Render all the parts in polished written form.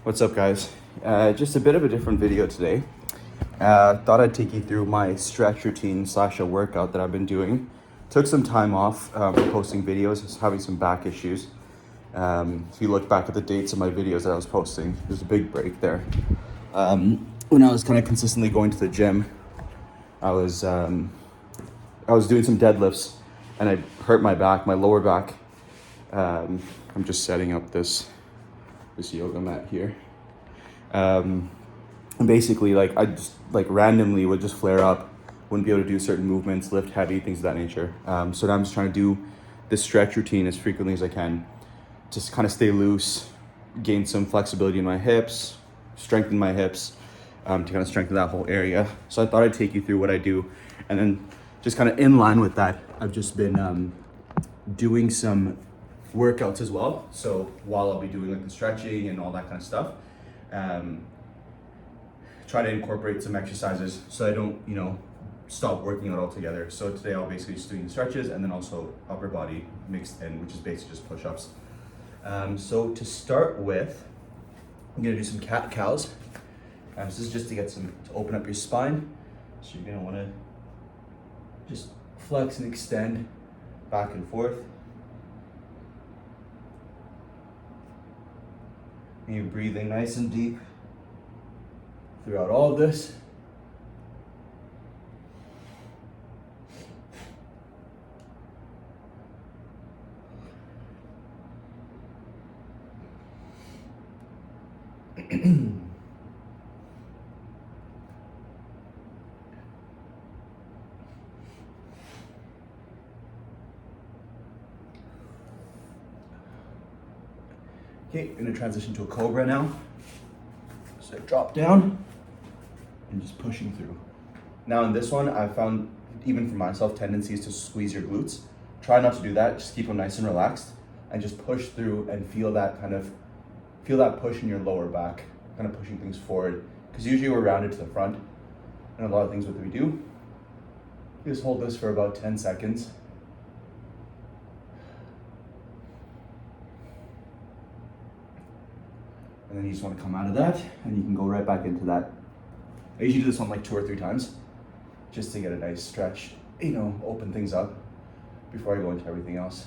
What's up, guys? Just a bit of a different video today. Thought I'd take you through my stretch routine / a workout that I've been doing. Took some time off from posting videos. I was having some back issues. If you look back at the dates of my videos that I was posting, there's a big break there. When I was kind of consistently going to the gym, I was doing some deadlifts and I hurt my back, my lower back. I'm just setting up this yoga mat here. And basically, I just randomly would just flare up, wouldn't be able to do certain movements, lift heavy, things of that nature. So now I'm just trying to do this stretch routine as frequently as I can, just kind of stay loose, gain some flexibility in my hips, strengthen my hips, to kind of strengthen that whole area. So I thought I'd take you through what I do, and then just kind of in line with that, I've just been doing some workouts as well. So while I'll be doing the stretching and all that kind of stuff, try to incorporate some exercises so I don't, stop working out altogether. So today I'll basically just doing the stretches and then also upper body mixed in, which is basically just push-ups. So to start with, I'm gonna do some cat-cows. This is just to open up your spine. So you're gonna wanna just flex and extend back and forth. And you're breathing nice and deep throughout all of this. Okay, I'm gonna transition to a cobra now. So I drop down and just pushing through. Now in this one, I found, even for myself, tendencies to squeeze your glutes. Try not to do that, just keep them nice and relaxed and just push through and feel that push in your lower back, kind of pushing things forward. Because usually we're rounded to the front, and a lot of things what we do, you just hold this for about 10 seconds. And then you just want to come out of that and you can go right back into that. I usually do this one 2 or 3 times just to get a nice stretch, open things up before I go into everything else.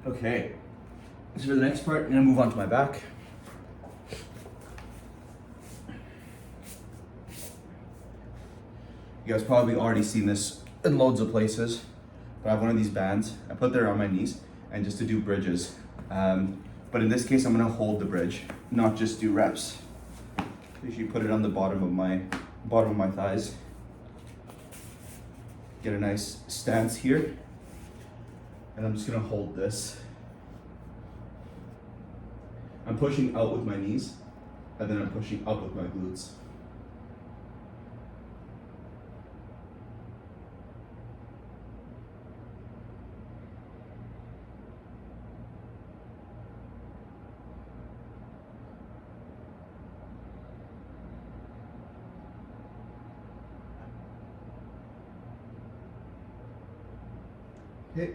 Okay, so for the next part, I'm gonna move on to my back. You guys probably already seen this in loads of places, but I have one of these bands. I put that around my knees and just to do bridges. But in this case, I'm gonna hold the bridge, not just do reps. Usually put it on the bottom of my thighs. Get a nice stance here. And I'm just gonna hold this. I'm pushing out with my knees, and then I'm pushing up with my glutes. Okay.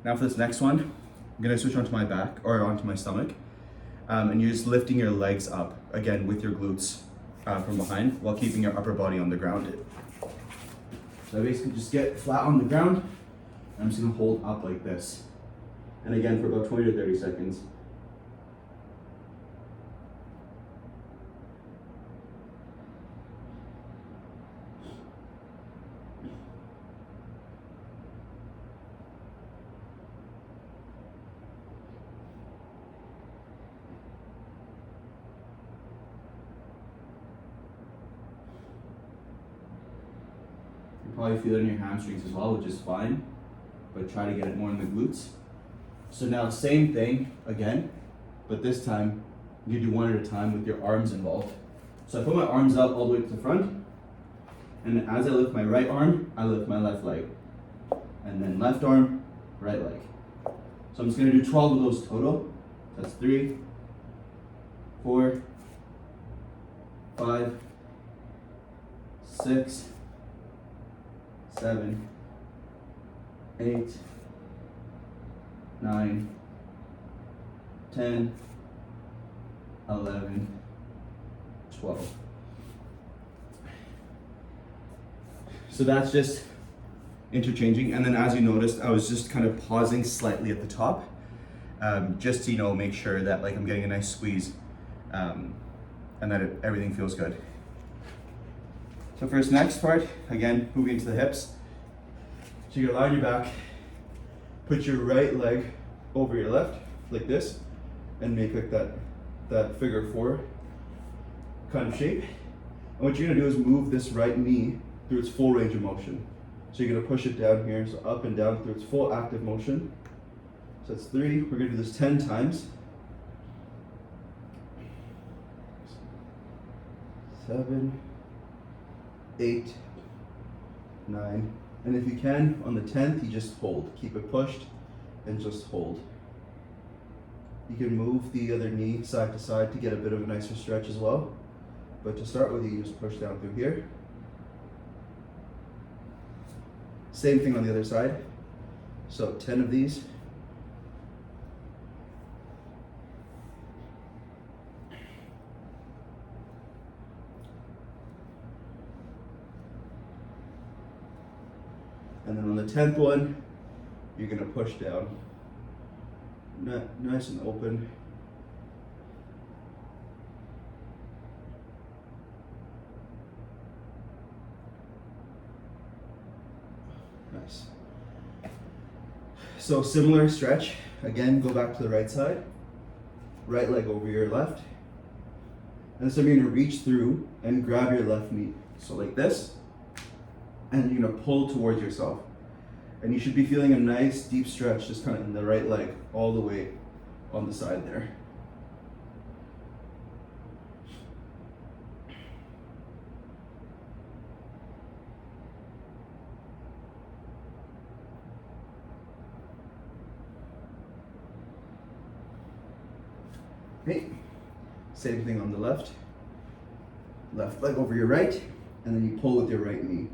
Now for this next one, I'm gonna switch onto my back or onto my stomach, and you're just lifting your legs up again with your glutes from behind while keeping your upper body on the ground. So I basically just get flat on the ground. I'm just gonna hold up like this, and again for about 20 to 30 seconds. Probably feel it in your hamstrings as well, which is fine, but try to get it more in the glutes. So now same thing again, but this time you do one at a time with your arms involved. So I put my arms up all the way to the front, and as I lift my right arm, I lift my left leg, and then left arm, right leg. So I'm just gonna do 12 of those total. That's 3, 4, 5, 6, 7, 8, 9, 10, 11, 12. So that's just interchanging. And then as you noticed, I was just kind of pausing slightly at the top, just to, make sure that like I'm getting a nice squeeze, and that everything feels good. So for this next part, again, moving into the hips. So you're gonna lie on your back, put your right leg over your left, like this, and make like that figure 4 kind of shape. And what you're gonna do is move this right knee through its full range of motion. So you're gonna push it down here, so up and down through its full active motion. So that's 3, we're gonna do this 10 times. 7, 8, 9, and if you can, on the 10th, you just hold. Keep it pushed and just hold. You can move the other knee side to side to get a bit of a nicer stretch as well. But to start with, you just push down through here. Same thing on the other side. So 10 of these. And then on the 10th one, you're gonna push down. Nice and open. Nice. So similar stretch. Again, go back to the right side. Right leg over your left. And so you're gonna reach through and grab your left knee. So like this. And you're gonna pull towards yourself. And you should be feeling a nice deep stretch just kind of in the right leg all the way on the side there. Okay, same thing on the left. Left leg over your right, and then you pull with your right knee.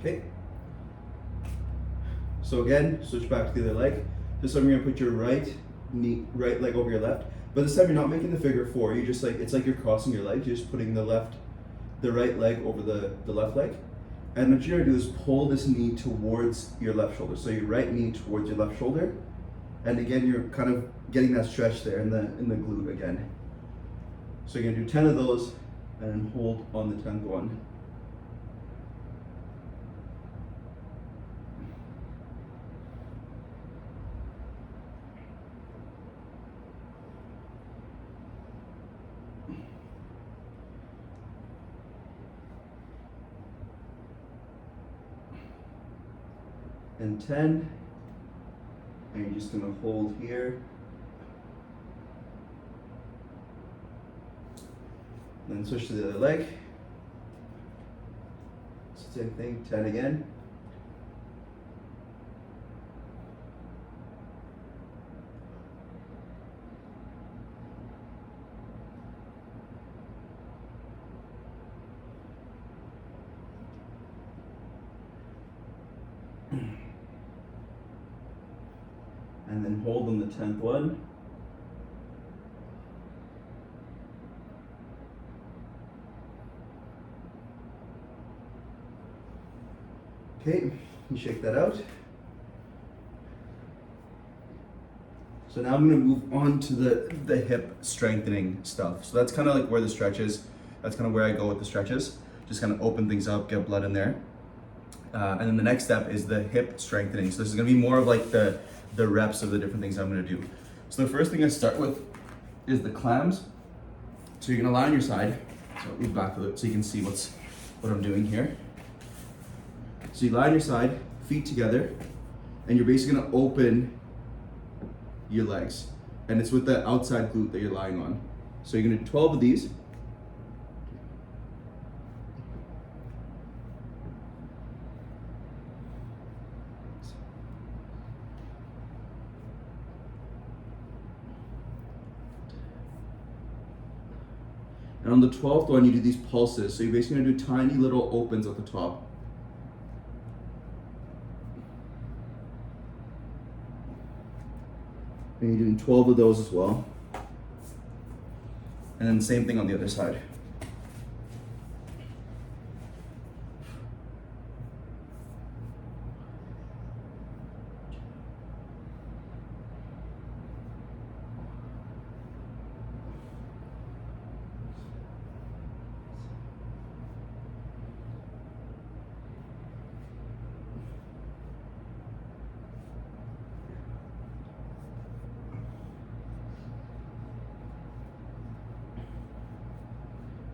Okay. So again, switch back to the other leg. This time you're gonna put your right leg over your left. But this time you're not making the figure 4. You just it's like you're crossing your legs. You're just putting the right leg over the left leg. And what you're gonna do is pull this knee towards your left shoulder. So your right knee towards your left shoulder. And again, you're kind of getting that stretch there in the glute again. So you're gonna do 10 of those and then hold on the 10th one. And 10, and you're just gonna hold here. Then switch to the other leg. Same thing, 10 again. And then hold on the 10th one. Okay, you shake that out. So now I'm gonna move on to the hip strengthening stuff. So that's kind of like where the stretch is. That's kind of where I go with the stretches. Just kind of open things up, get blood in there. And then the next step is the hip strengthening. So this is gonna be more of like the reps of the different things I'm gonna do. So the first thing I start with is the clams. So you're gonna lie on your side. So move back a little so you can see what's what I'm doing here. So you lie on your side, feet together, and you're basically gonna open your legs. And it's with the outside glute that you're lying on. So you're gonna do 12 of these. And on the 12th one, you do these pulses. So you're basically gonna do tiny little opens at the top. And you're doing 12 of those as well. And then same thing on the other side.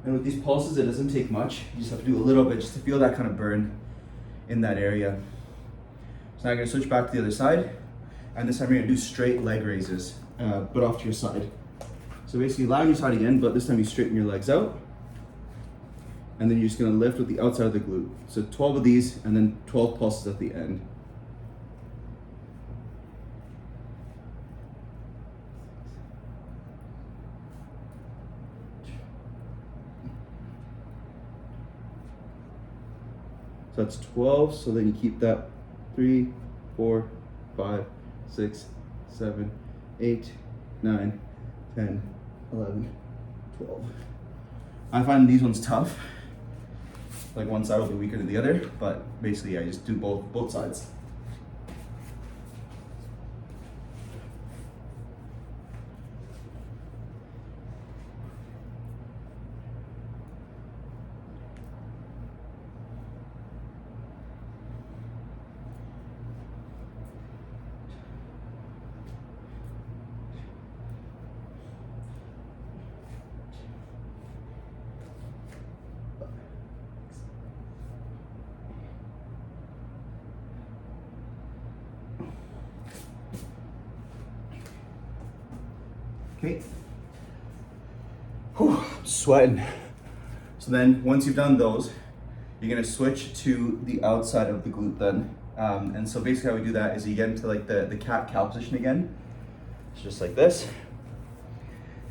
And with these pulses, it doesn't take much. You just have to do a little bit just to feel that kind of burn in that area. So now I'm gonna switch back to the other side. And this time you're gonna do straight leg raises, but off to your side. So basically lie on your side again, but this time you straighten your legs out. And then you're just gonna lift with the outside of the glute. So 12 of these and then 12 pulses at the end. So that's 12, so then you keep that 3, 4, 5, 6, 7, 8, 9, 10, 11, 12. I find these ones tough. Like one side will be weaker than the other, but basically I just do both sides. Okay. Whew, sweating. So then once you've done those, you're gonna switch to the outside of the glute then. And so basically how we do that is you get into like the cat-cow position again. It's just like this.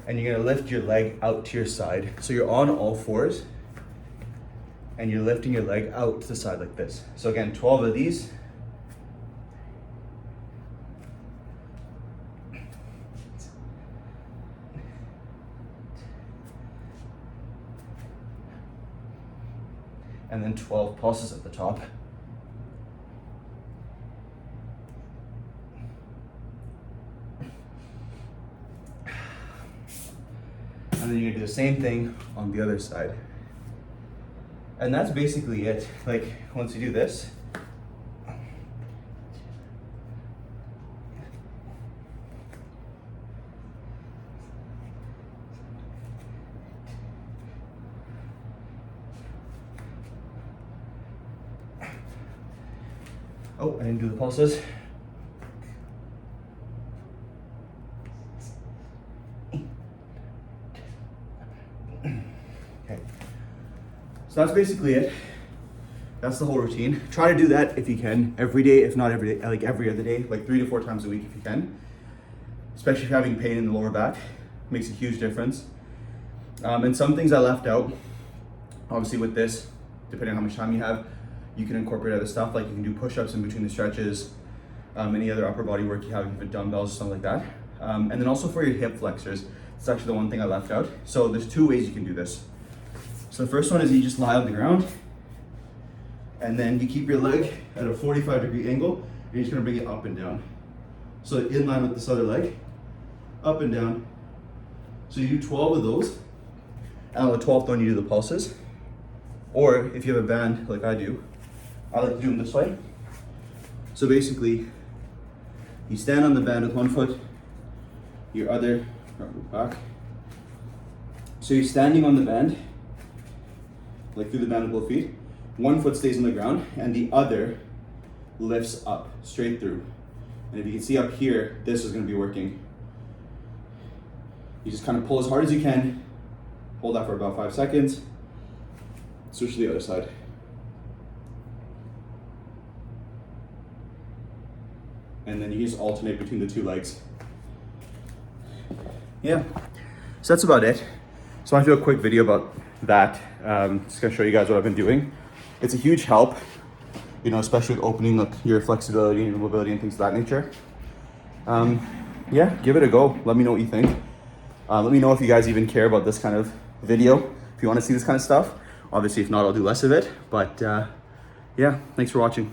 And you're gonna lift your leg out to your side. So you're on all fours and you're lifting your leg out to the side like this. So again, 12 of these. And then 12 pulses at the top. And then you're gonna do the same thing on the other side. And that's basically it. Like, once you do this, oh, I didn't do the pulses. Okay. So that's basically it. That's the whole routine. Try to do that if you can, every day, if not every day, like every other day, like 3 to 4 times a week if you can. Especially if you're having pain in the lower back. Makes a huge difference. And some things I left out, obviously with this, depending on how much time you have, you can incorporate other stuff, like you can do push-ups in between the stretches, any other upper body work you have, even dumbbells or something like that. And then also for your hip flexors, it's actually the one thing I left out. So there's 2 ways you can do this. So the first one is you just lie on the ground, and then you keep your leg at a 45-degree angle, and you're just gonna bring it up and down. So in line with this other leg, up and down. So you do 12 of those, and on the 12th one you do the pulses. Or if you have a band like I do, I like to do them this way. So basically, you stand on the band with one foot, your other, back. So you're standing on the band, like through the mandible feet. One foot stays on the ground and the other lifts up, straight through. And if you can see up here, this is gonna be working. You just kind of pull as hard as you can, hold that for about 5 seconds, switch to the other side. And then you just alternate between the two legs. Yeah, so that's about it. So I want to do a quick video about that. Just gonna show you guys what I've been doing. It's a huge help, you know, especially with opening up your flexibility and your mobility and things of that nature. Yeah, give it a go. Let me know what you think. Let me know if you guys even care about this kind of video, if you want to see this kind of stuff. Obviously, if not, I'll do less of it. But yeah, thanks for watching.